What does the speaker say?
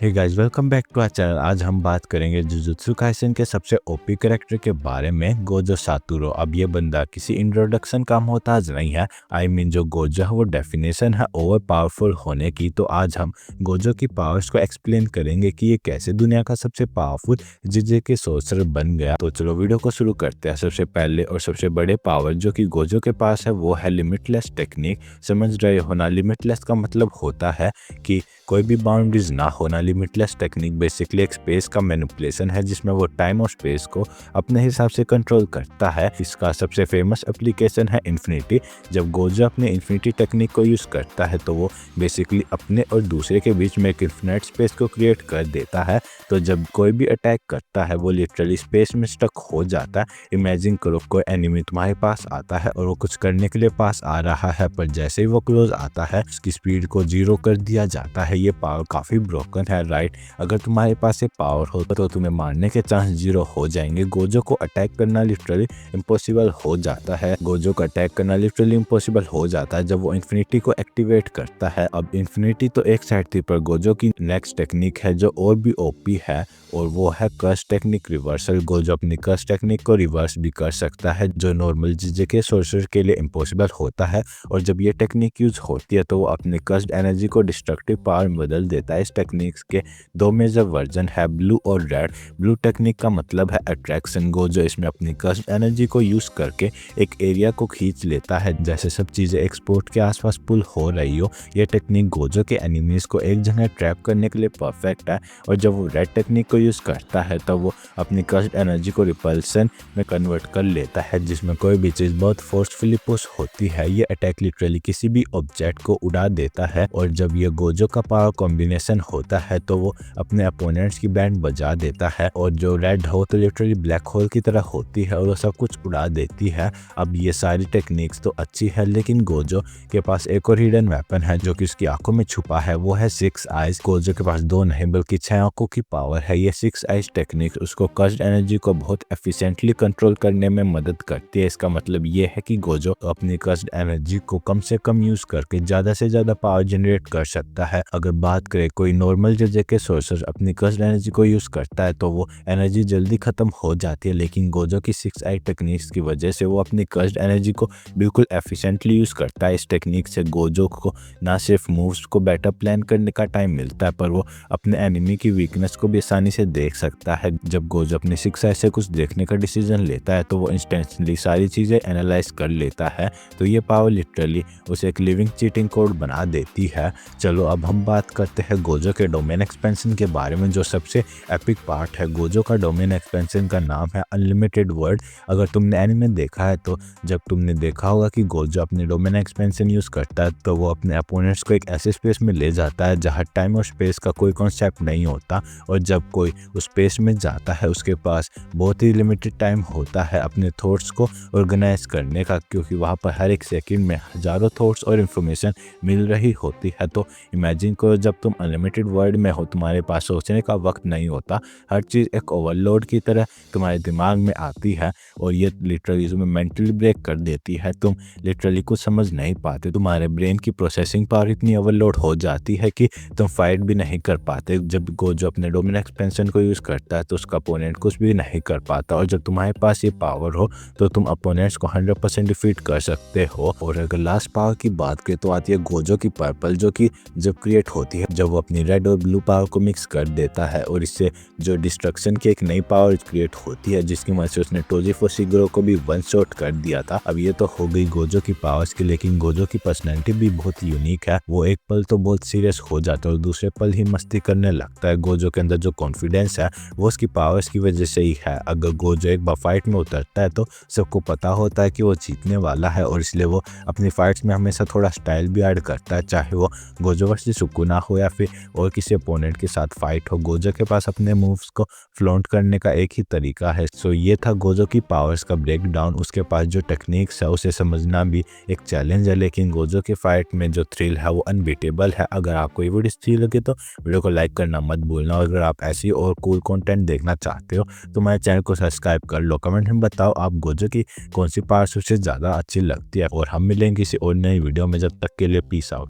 Hey guys, welcome back to our channel. आज हम बात करेंगे जुजुत्सु काइसेन के सबसे ओपी कैरेक्टर के बारे में, गोजो सातोरू। अब ये बंदा किसी इंट्रोडक्शन का मोहताज नहीं है। जो गोजो है वो डेफिनेशन है ओवर पावरफुल होने की। तो आज हम गोजो की पावर्स को एक्सप्लेन करेंगे कि ये कैसे दुनिया का सबसे पावरफुल जिजे के सोर्सर बन गया। तो चलो वीडियो को शुरू करते हैं। सबसे पहले और सबसे बड़े पावर जो कि गोजो के पास है वो है लिमिटलेस टेक्निक। समझ रहे हो ना? लिमिटलेस का मतलब होता है कि कोई भी बाउंड्रीज ना होना। लिमिटलेस टेक्निक बेसिकली एक स्पेस का मैनिपुलेशन है जिसमें वो टाइम और स्पेस को अपने हिसाब से कंट्रोल करता है। इसका सबसे फेमस एप्लीकेशन है इन्फिनिटी। जब गोजो अपने इन्फिनिटी टेक्निक को यूज करता है तो वो बेसिकली अपने और दूसरे के बीच में एक इन्फिनिट स्पेस को क्रिएट कर देता है। तो जब कोई भी अटैक करता है वो लिटरली स्पेस में स्टक हो जाता है। इमेजिन करो कोई एनिमी तुम्हारे पास आता है और वो कुछ करने के लिए पास आ रहा है, पर जैसे ही वो क्लोज आता है उसकी स्पीड को 0 कर दिया जाता है। ये पावर काफी ब्रोकन है, राइट? अगर तुम्हारे पास ये पावर हो तो तुम्हें मारने के चांस 0 हो जाएंगे। गोजो को अटैक करना लिटरली इम्पॉसिबल हो जाता है। गोजो को अटैक करना लिटरली इम्पॉसिबल हो जाता है जब वो इन्फिनिटी को एक्टिवेट करता है। अब इन्फिनिटी तो एक साइड थी, पर गोजो की नेक्स्ट टेक्निक है जो और भी ओपी है और वो है कर्स टेक्निक रिवर्सल। गोजो अपनी कर्स टेक्निक को रिवर्स भी कर सकता है जो नॉर्मल जिजे के सोर्सर के लिए इम्पॉसिबल होता है। और जब ये टेक्निक यूज होती है तो वो अपनी कर्स्ड एनर्जी को डिस्ट्रक्टिव पावर में बदल देता है। इस टेक्निक के दो मेजर वर्जन है, ब्लू और रेड। ब्लू टेक्निक का मतलब है अट्रैक्शन। गोजो इसमें अपनी कर्स्ड एनर्जी को यूज करके एक एरिया को खींच लेता है, जैसे सब चीजें एक्सपोर्ट के आसपास पुल हो रही हो। यह टेक्निक गोजो के एनिमीज को एक जगह ट्रैप करने के लिए परफेक्ट है। और जब वो रेड टेक्निक को यूज करता है तब वो अपनी कर्स्ड एनर्जी को रिपल्सन में कन्वर्ट कर लेता है, जिसमें कोई भी चीज बहुत फोर्सफुली पुश होती है। ये अटैक लिटरली किसी भी ऑब्जेक्ट को उड़ा देता है। और जब ये गोजो का पावर कॉम्बिनेशन होता है तो वो अपने अपोनेंट्स की बैंड बजा देता है। और जो रेड हो तो लिटरली ब्लैक होल की तरह होती है और वो सब कुछ उड़ा देती है। अब ये सारी टेक्निक्स तो अच्छी है, लेकिन गोजो के पास एक और हिडन वेपन है जो कि उसकी आंखों में छुपा है, वो है 6 आइज। गोजो के पास 2 नहीं बल्कि 6 आंखों की पावर है। ये 6 आइज टेक्निक उसको कर्स्ड एनर्जी को बहुत एफिशिएंटली कंट्रोल करने में मदद करती है। इसका मतलब ये है कि गोजो अपनी कर्स्ड एनर्जी को कम से कम यूज करके ज्यादा से ज्यादा पावर जनरेट कर सकता है। अगर बात करें कोई नॉर्मल जिजे के सोर्सर अपनी कर्स्ड एनर्जी को यूज करता है तो वो एनर्जी जल्दी खत्म हो जाती है, लेकिन गोजो की 6 आई टेक्निक्स की वजह से वो अपनी कर्स्ड एनर्जी को बिल्कुल एफिशिएंटली यूज करता है। इस टेक्निक से गोजो को ना सिर्फ मूव्स को बेटर प्लान करने का टाइम मिलता है, पर वो अपने एनिमी की वीकनेस को भी आसानी से देख सकता है। जब गोजो अपने 6 आई से कुछ देखने का डिसीजन लेता है तो वो इंस्टेंटली सारी चीजें एनालाइज कर लेता है। तो ये पावर लिटरली उसे एक लिविंग चीटिंग कोड बना देती है। चलो अब हम बात करते हैं गोजो के डोमेन एक्सपेंशन के बारे में, जो सबसे एपिक पार्ट है। गोजो का डोमेन एक्सपेंशन का नाम है अनलिमिटेड वर्ल्ड। अगर तुमने एनिमे देखा है तो जब तुमने देखा होगा कि गोजो अपने डोमेन एक्सपेंशन यूज करता है तो वो अपने अपोनेंट्स को एक ऐसे स्पेस में ले जाता है जहाँ टाइम और स्पेस का कोई कॉन्सेप्ट नहीं होता। और जब कोई उस स्पेस में जाता है उसके पास बहुत ही लिमिटेड टाइम होता है अपने थॉट्स को ऑर्गेनाइज करने का, क्योंकि वहाँ पर हर एक सेकंड में हजारों थॉट्स और इन्फॉर्मेशन मिल रही होती है। तो इमेजिन करो जब तुम अनलिमिटेड वर्ल्ड में हो, तुम्हारे पास सोचने का वक्त नहीं होता। हर चीज़ एक ओवरलोड की तरह तुम्हारे दिमाग में आती है और ये लिटरली तुम्हें मेंटली ब्रेक कर देती है। तुम लिटरली कुछ समझ नहीं पाते। तुम्हारे ब्रेन की प्रोसेसिंग पावर इतनी ओवरलोड हो जाती है कि तुम फाइट भी नहीं कर पाते। जब गोजो अपने डोमेन एक्सपेंशन को यूज़ करता है तो उसका अपोनेंट कुछ भी नहीं कर पाता। और जब तुम्हारे पास ये पावर हो तो तुम अपोनेंट्स को 100% डिफीट कर सकते हो। और अगर लास्ट पावर की बात करें तो आती है गोजो की पर्पल, जो कि जब क्रिएट होती है जब वो अपनी रेड और ब्लू पावर को मिक्स कर देता है और इससे जो डिस्ट्रक्शन की एक नई पावर क्रिएट होती है, जिसकी मदद से उसने टोजी फोशिग्रो को भी वन शॉट कर दिया था। अब ये तो हो गई गोजो की पावर्स की, लेकिन गोजो की पर्सनैलिटी भी बहुत यूनिक है। वो एक पल तो बहुत सीरियस हो जाता है और दूसरे पल ही मस्ती करने लगता है। गोजो के अंदर जो कॉन्फिडेंस है वो उसकी पावर्स की वजह से ही है। अगर गोजो एक बार फाइट में उतरता है तो सबको पता होता है कि वो जीतने वाला है और इसलिए वो अपनी फाइट्स में हमेशा थोड़ा स्टाइल भी ऐड करता है, चाहे वो गोजो वर्सेस सुकुना हो या फिर और किसी अपोनेंट के साथ फाइट हो। गोजो के पास अपने मूव्स को फ्लॉन्ट करने का एक ही तरीका है। सो ये था गोजो की पावर्स का ब्रेक डाउन। उसके पास जो टेक्निक्स है उसे समझना भी एक चैलेंज है, लेकिन गोजो की फाइट में जो थ्रिल है वो अनबीटेबल है। अगर आपको ये वीडियो अच्छी लगे तो वीडियो को लाइक करना मत भूलना। और अगर आप ऐसी और कूल कंटेंट देखना चाहते हो तो मेरे चैनल को सब्सक्राइब कर लो। कमेंट में बताओ आप गोजो की कौन सी पार्ट सबसे ज़्यादा अच्छी लगती है और हम मिलेंगे किसी और नई वीडियो में। जब तक के लिए पीस आउट।